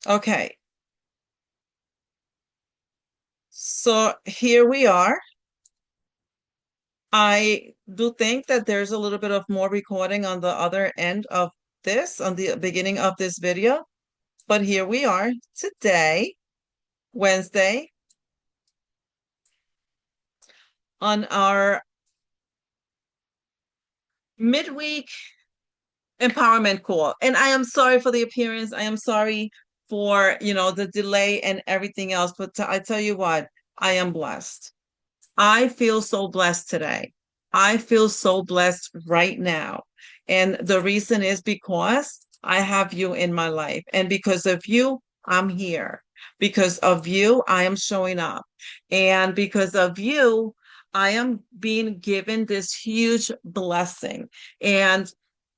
Okay, so here we are. I do think that there's a little bit of more recording on the other end of this, on the beginning of this video, but here we are today, Wednesday, on our midweek empowerment call. And I am sorry for the appearance. I am sorry for, the delay and everything else, but I tell you what, I am blessed. I feel so blessed today. I feel so blessed right now. And the reason is because I have you in my life. And because of you, I'm here. Because of you, I am showing up. And because of you, I am being given this huge blessing. And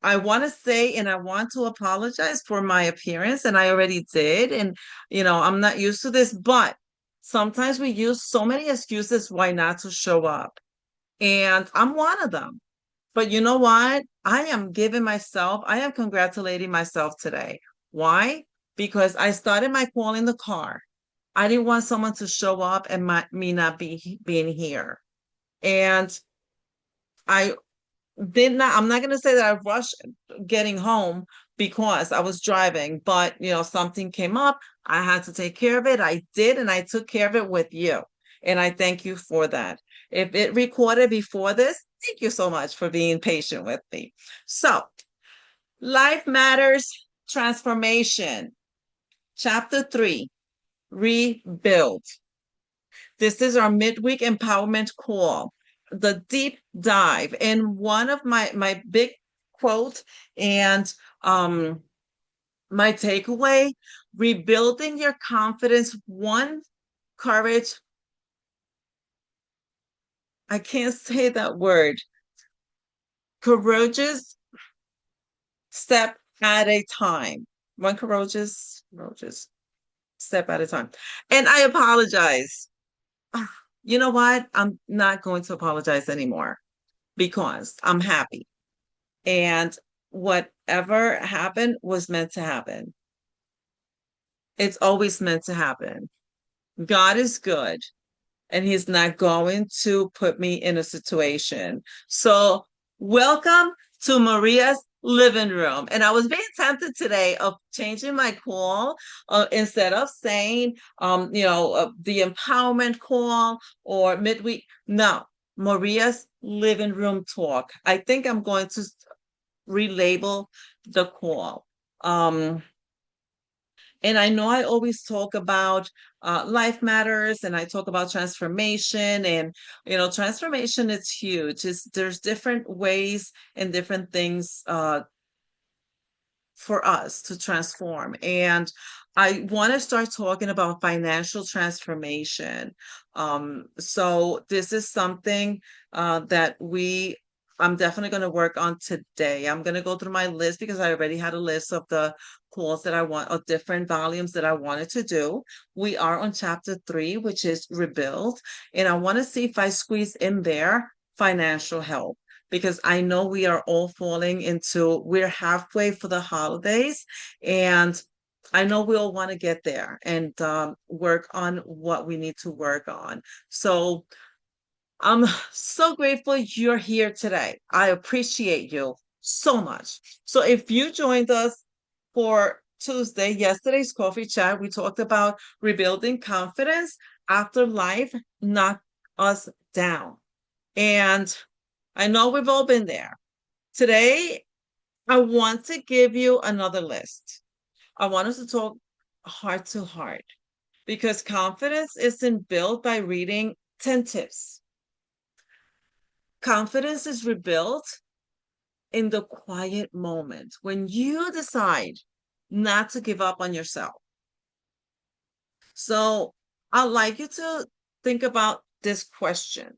I want to say, and I want to apologize for my appearance, and I already did. And, I'm not used to this, but sometimes we use so many excuses why not to show up. And I'm one of them. But you know what? I am congratulating myself today. Why? Because I started my call in the car. I didn't want someone to show up and me not being here. And I I'm not going to say that I rushed getting home because I was driving, but something came up. I had to take care of it. I did, and I took care of it with you. And I thank you for that. If it recorded before this, thank you so much for being patient with me. So, Life Matters Transformation, Chapter 3, Rebuild. This is our midweek empowerment call, the deep dive. And one of my big quote and my takeaway, rebuilding your confidence one courage. I can't say that word. Courageous step at a time. One courageous step at a time. And I apologize. You know what? I'm not going to apologize anymore because I'm happy. And whatever happened was meant to happen. It's always meant to happen. God is good, and He's not going to put me in a situation. So, welcome to Maria's living room. And I was being tempted today of changing my call instead of saying, the empowerment call or midweek. No, Maria's living room talk. I think I'm going to relabel the call. Um, and I know I always talk about life matters and I talk about transformation. And, transformation is huge. There's different ways and different things for us to transform. And I want to start talking about financial transformation. So this is something that I'm definitely going to work on today. I'm going to go through my list because I already had a list of the calls that I want, of different volumes that I wanted to do. We are on chapter 3, which is rebuild. And I want to see if I squeeze in there financial help because I know we are all falling into, we're halfway for the holidays, and I know we all want to get there and work on what we need to work on. So I'm so grateful you're here today. I appreciate you so much. So if you joined us for Tuesday, yesterday's coffee chat, we talked about rebuilding confidence after life knocked us down. And I know we've all been there. Today, I want to give you another list. I want us to talk heart to heart because confidence isn't built by reading 10 tips. Confidence is rebuilt in the quiet moment when you decide not to give up on yourself. So I'd like you to think about this question.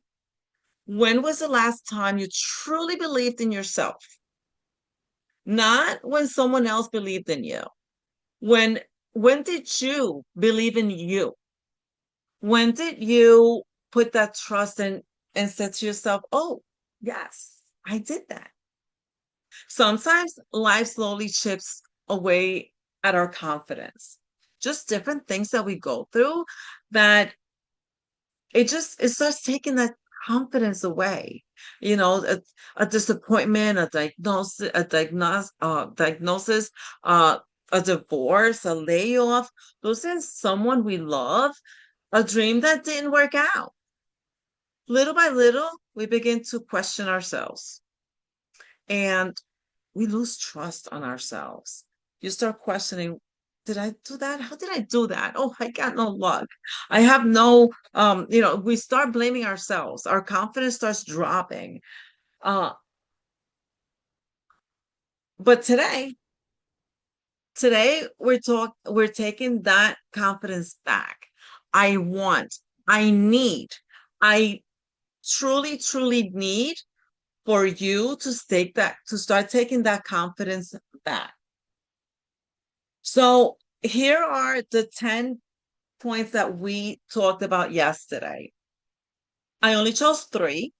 When was the last time you truly believed in yourself? Not when someone else believed in you. When when did you believe in you? When did you put that trust in and said to yourself, "Oh, yes, I did that." Sometimes life slowly chips away at our confidence. just different things that we go through that it starts taking that confidence away. A disappointment, a diagnosis, uh, a divorce, a layoff, losing someone we love, a dream that didn't work out. Little by little, we begin to question ourselves and we lose trust on ourselves. You start questioning, did I do that? How did I do that? Oh, I got no luck. I have no, we start blaming ourselves. Our confidence starts dropping. Uh, but today we're taking that confidence back. I want, I need, I truly, truly need for you to start taking that confidence back. So here are the 10 points that we talked about yesterday. I only chose three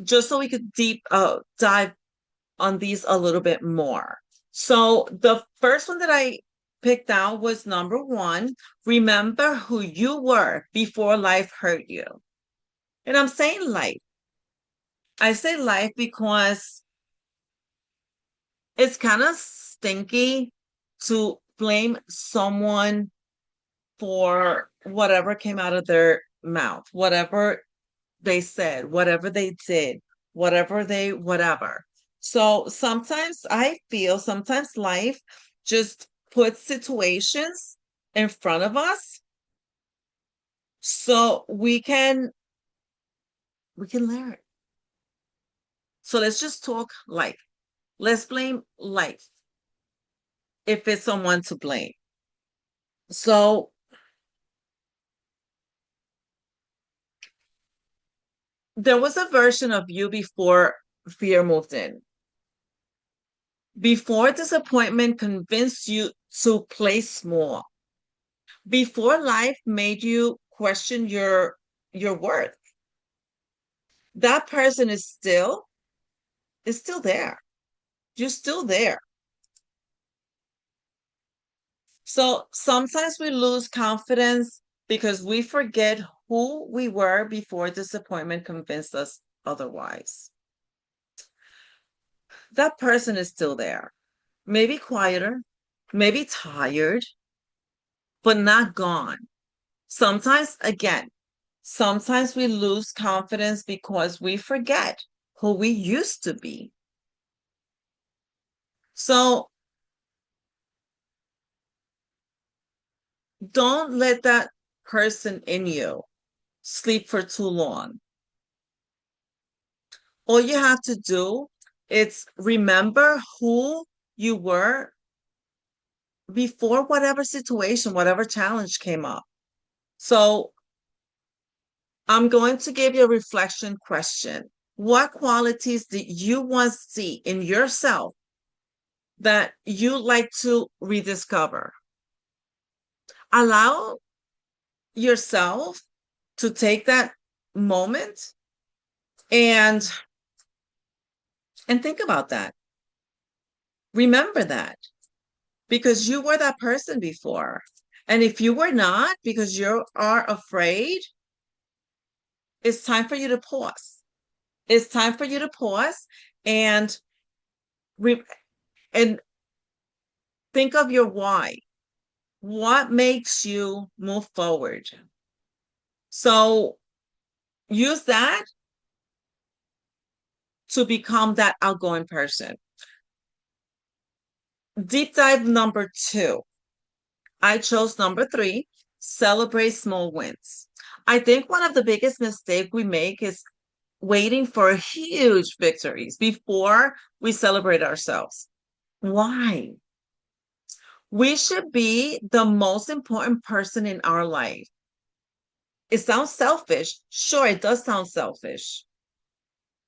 just so we could dive on these a little bit more. So the first one that I picked out was number one, remember who you were before life hurt you. And I'm saying life. I say life because it's kind of stinky to blame someone for whatever came out of their mouth, whatever they said, whatever they did, whatever. So sometimes life just puts situations in front of us so we can learn. So let's just talk life. Let's blame life if it's someone to blame. So there was a version of you before fear moved in. Before disappointment convinced you to play small. Before life made you question your worth. That person is still there. You're still there. So sometimes we lose confidence because we forget who we were before disappointment convinced us otherwise. That person is still there. Maybe quieter, maybe tired, but not gone. Sometimes we lose confidence because we forget who we used to be. So don't let that person in you sleep for too long. All you have to do is remember who you were before whatever situation, whatever challenge came up. So I'm going to give you a reflection question. What qualities did you once see in yourself that you like to rediscover? Allow yourself to take that moment and think about that. Remember that because you were that person before. And if you were not because you are afraid, it's time for you to pause. It's time for you to pause and re- and think of your why. What makes you move forward? So use that to become that outgoing person. Deep dive number two. I chose number three, celebrate small wins. I think one of the biggest mistakes we make is waiting for huge victories before we celebrate ourselves. Why? We should be the most important person in our life. It sounds selfish. Sure, it does sound selfish.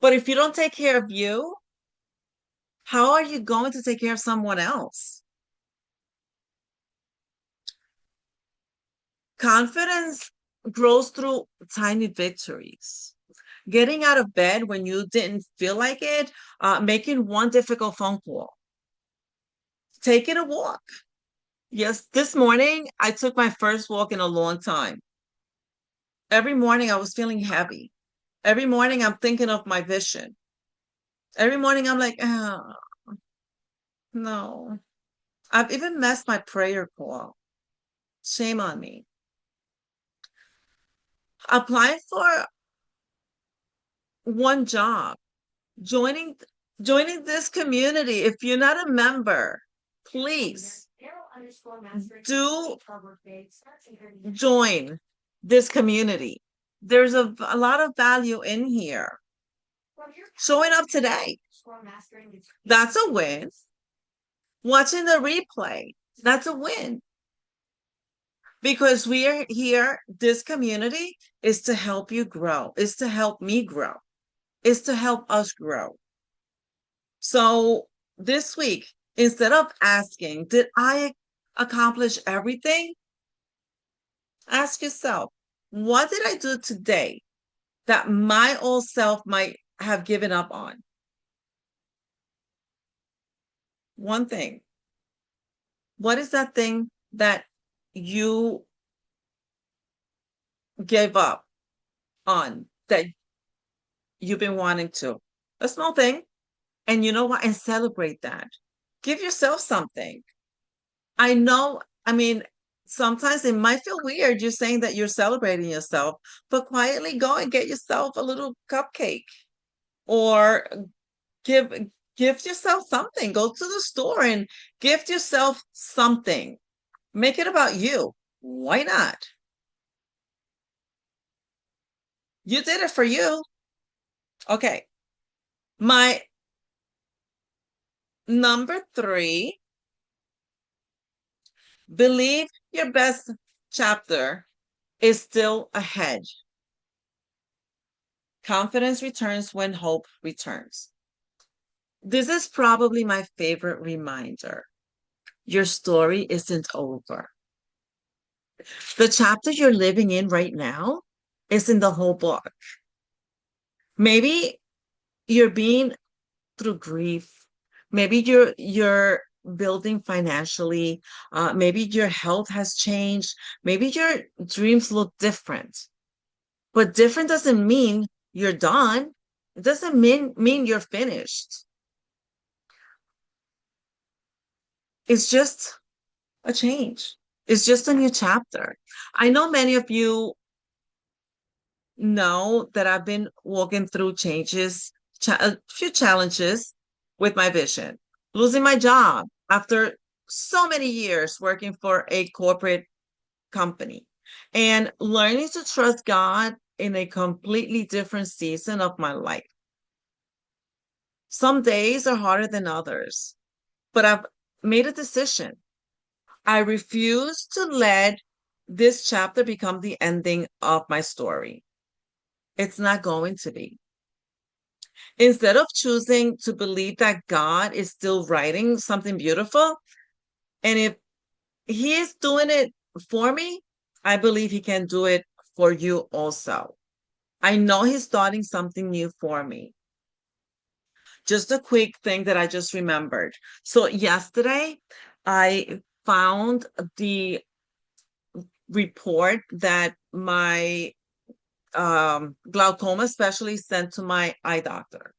But if you don't take care of you, how are you going to take care of someone else? Confidence grows through tiny victories. Getting out of bed when you didn't feel like it, making one difficult phone call, taking a walk, Yes, this morning I took my first walk in a long time. Every morning I was feeling heavy. Every morning I'm thinking of my vision. Every morning I'm like, oh, no. I've even missed my prayer call. Shame on me. Applying for one job, joining joining this community. If you're not a member, please do join this community. There's a lot of value in here. Showing up today, that's a win. Watching the replay, that's a win. Because we are here, this community is to help you grow, is to help me grow, is to help us grow. So this week, instead of asking, did I accomplish everything? Ask yourself, what did I do today that my old self might have given up on? One thing. What is that thing that you gave up on that you've been wanting to? A small thing. And you know what? And celebrate that. Give yourself something. I know, I mean, sometimes it might feel weird you're saying that you're celebrating yourself, but quietly go and get yourself a little cupcake or give gift yourself something. Go to the store and gift yourself something. Make it about you. Why not? You did it for you. Okay. My number three, believe your best chapter is still ahead. Confidence returns when hope returns. This is probably my favorite reminder. Your story isn't over. The chapter you're living in right now isn't the whole book. Maybe you're being through grief. Maybe you're building financially. Maybe your health has changed. Maybe your dreams look different. But different doesn't mean you're done. It doesn't mean you're finished. It's just a change. It's just a new chapter. I know many of you know that I've been walking through changes, a few challenges with my vision. Losing my job after so many years working for a corporate company and learning to trust God in a completely different season of my life. Some days are harder than others, but I've made a decision. I refuse to let this chapter become the ending of my story. It's not going to be. Instead of choosing to believe that God is still writing something beautiful, and if He is doing it for me, I believe He can do it for you also. I know He's starting something new for me. Just a quick thing that I just remembered. So, yesterday, I found the report that my glaucoma specialist sent to my eye doctor.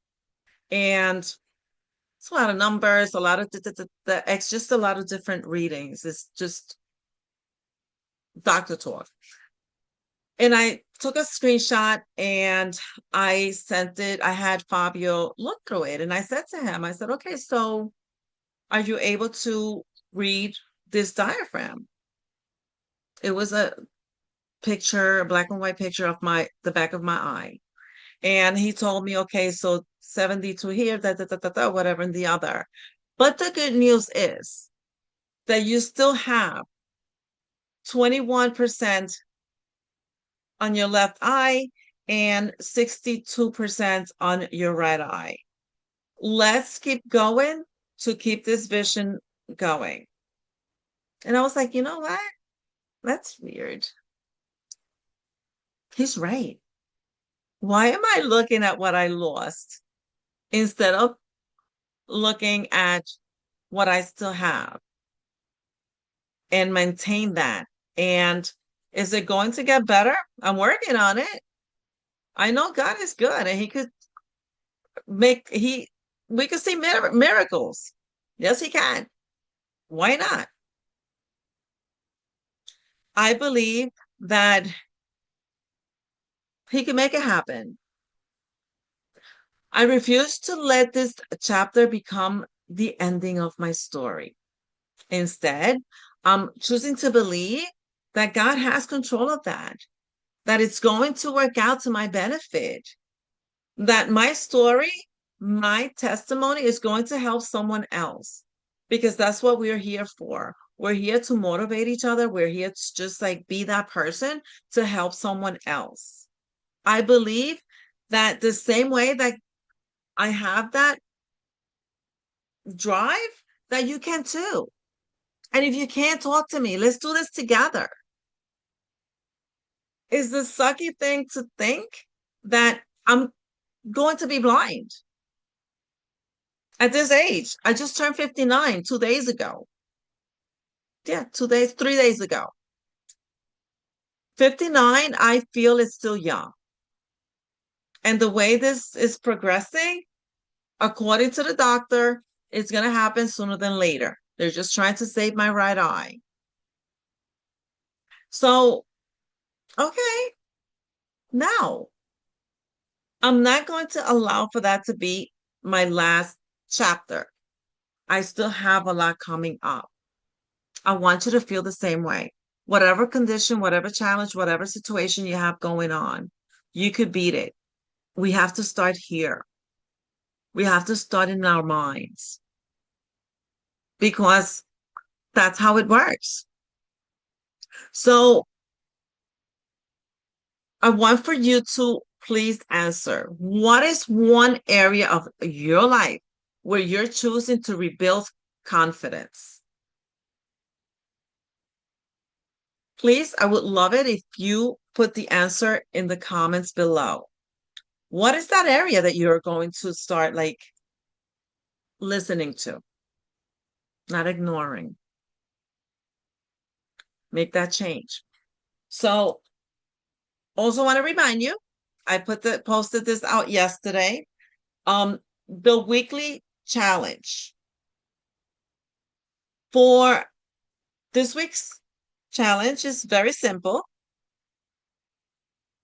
And it's a lot of numbers, a lot of it's just a lot of different readings. It's just doctor talk. And I took a screenshot and I sent it. I had Fabio look through it. And I said to him, I said, okay, so are you able to read this diaphragm? It was a picture, a black and white picture of the back of my eye. And he told me, okay, so 72 here, whatever, and the other. But the good news is that you still have 21% on your left eye and 62% on your right eye. Let's keep going to keep this vision going. And I was like, you know what? That's weird. He's right. Why am I looking at what I lost instead of looking at what I still have? and maintain that. And is it going to get better? I'm working on it. I know God is good and he could make he we could see miracles. Yes, he can. Why not? I believe that he can make it happen. I refuse to let this chapter become the ending of my story. Instead, I'm choosing to believe that God has control of that it's going to work out to my benefit, that my story, my testimony is going to help someone else because that's what we're here for. We're here to motivate each other. We're here to just like be that person to help someone else. I believe that the same way that I have that drive, that you can too. And if you can't talk to me, let's do this together. Is the sucky thing to think that I'm going to be blind at this age? I just turned 59 2 days ago. Yeah, 2 days, 3 days ago. 59, I feel is still young. And the way this is progressing, according to the doctor, it's going to happen sooner than later. They're just trying to save my right eye. So, okay, now I'm not going to allow for that to be my last chapter. I still have a lot coming up. I want you to feel the same way. Whatever condition, whatever challenge, whatever situation you have going on, you could beat it. We have to start here. We have to start in our minds because that's how it works. So I want for you to please answer, what is one area of your life where you're choosing to rebuild confidence? Please, I would love it if you put the answer in the comments below. What is that area that you're going to start like listening to, not ignoring? Make that change. So, also want to remind you, I posted this out yesterday. The weekly challenge for this week's challenge is very simple.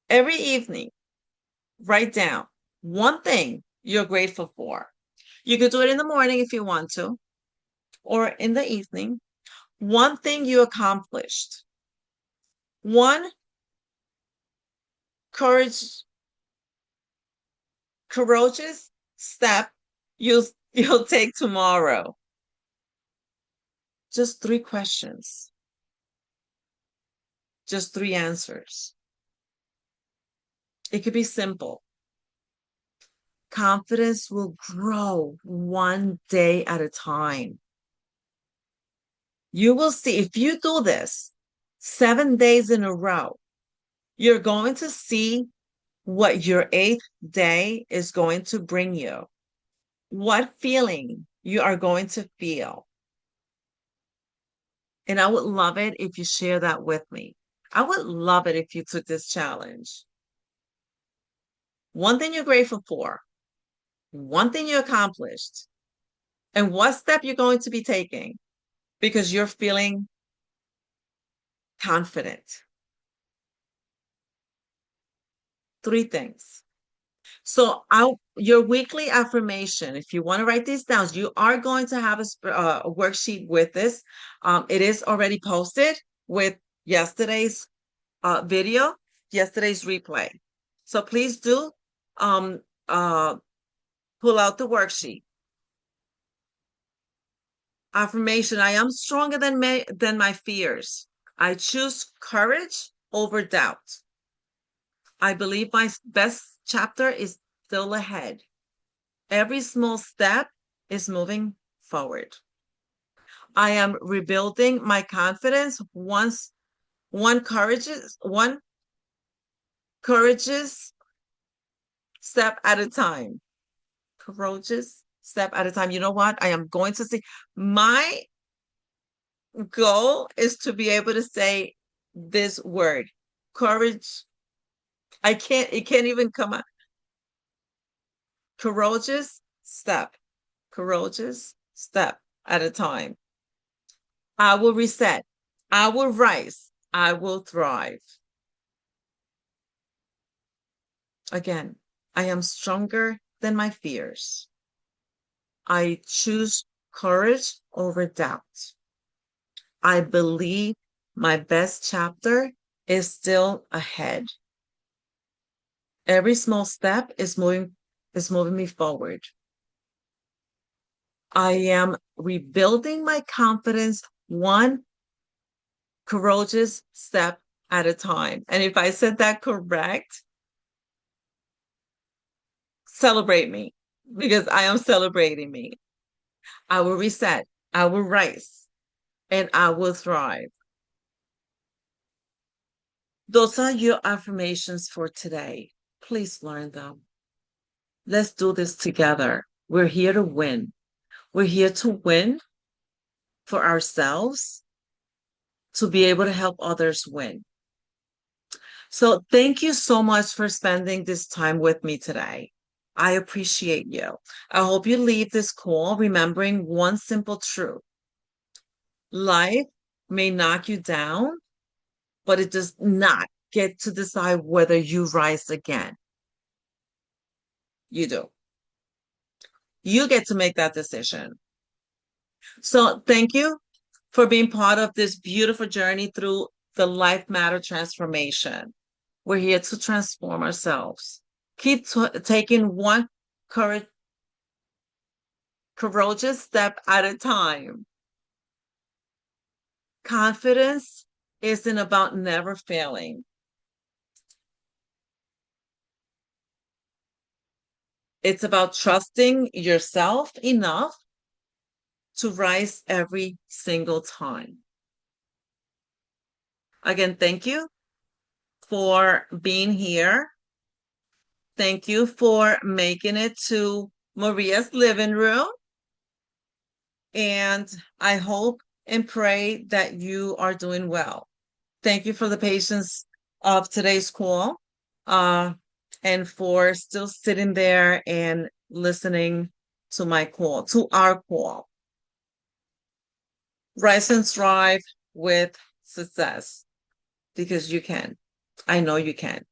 Every evening, write down one thing you're grateful for. You could do it in the morning if you want to, or in the evening. One thing you accomplished, one courage, courageous step you'll take tomorrow. Just 3 questions, just 3 answers. It could be simple. Confidence will grow one day at a time. You will see if you do this 7 days in a row, you're going to see what your 8th day is going to bring you, what feeling you are going to feel. And I would love it if you share that with me. I would love it if you took this challenge. One thing you're grateful for, one thing you accomplished, and what step you're going to be taking because you're feeling confident. 3 things. So your weekly affirmation, if you want to write these down, you are going to have a worksheet with this. It is already posted with yesterday's video, yesterday's replay. So please do um, pull out the worksheet. Affirmation, I am stronger than my fears. I choose courage over doubt. I believe my best chapter is still ahead. Every small step is moving forward. I am rebuilding my confidence one courageous step at a time. Courageous step at a time. You know what? I am going to see my goal is to be able to say this word, courage. It can't even come out. Courageous courageous step at a time. I will reset. I will rise. I will thrive. Again, I am stronger than my fears. I choose courage over doubt. I believe my best chapter is still ahead. Every small step is moving me forward. I am rebuilding my confidence one courageous step at a time. And if I said that correct, celebrate me because I am celebrating me. I will reset, I will rise, and I will thrive. Those are your affirmations for today. Please learn them. Let's do this together. We're here to win. We're here to win for ourselves, to be able to help others win. So thank you so much for spending this time with me today. I appreciate you. I hope you leave this call remembering one simple truth. Life may knock you down, but it does not get to decide whether you rise again. You do. You get to make that decision. So thank you for being part of this beautiful journey through the Life Matter transformation. We're here to transform ourselves. Keep taking one courage, courageous step at a time. Confidence isn't about never failing. It's about trusting yourself enough to rise every single time. Again, thank you for being here. Thank you for making it to Maria's living room. And I hope and pray that you are doing well. Thank you for the patience of today's call, uh, and for still sitting there and listening to my call, to our call. Rise and strive with success because you can. I know you can.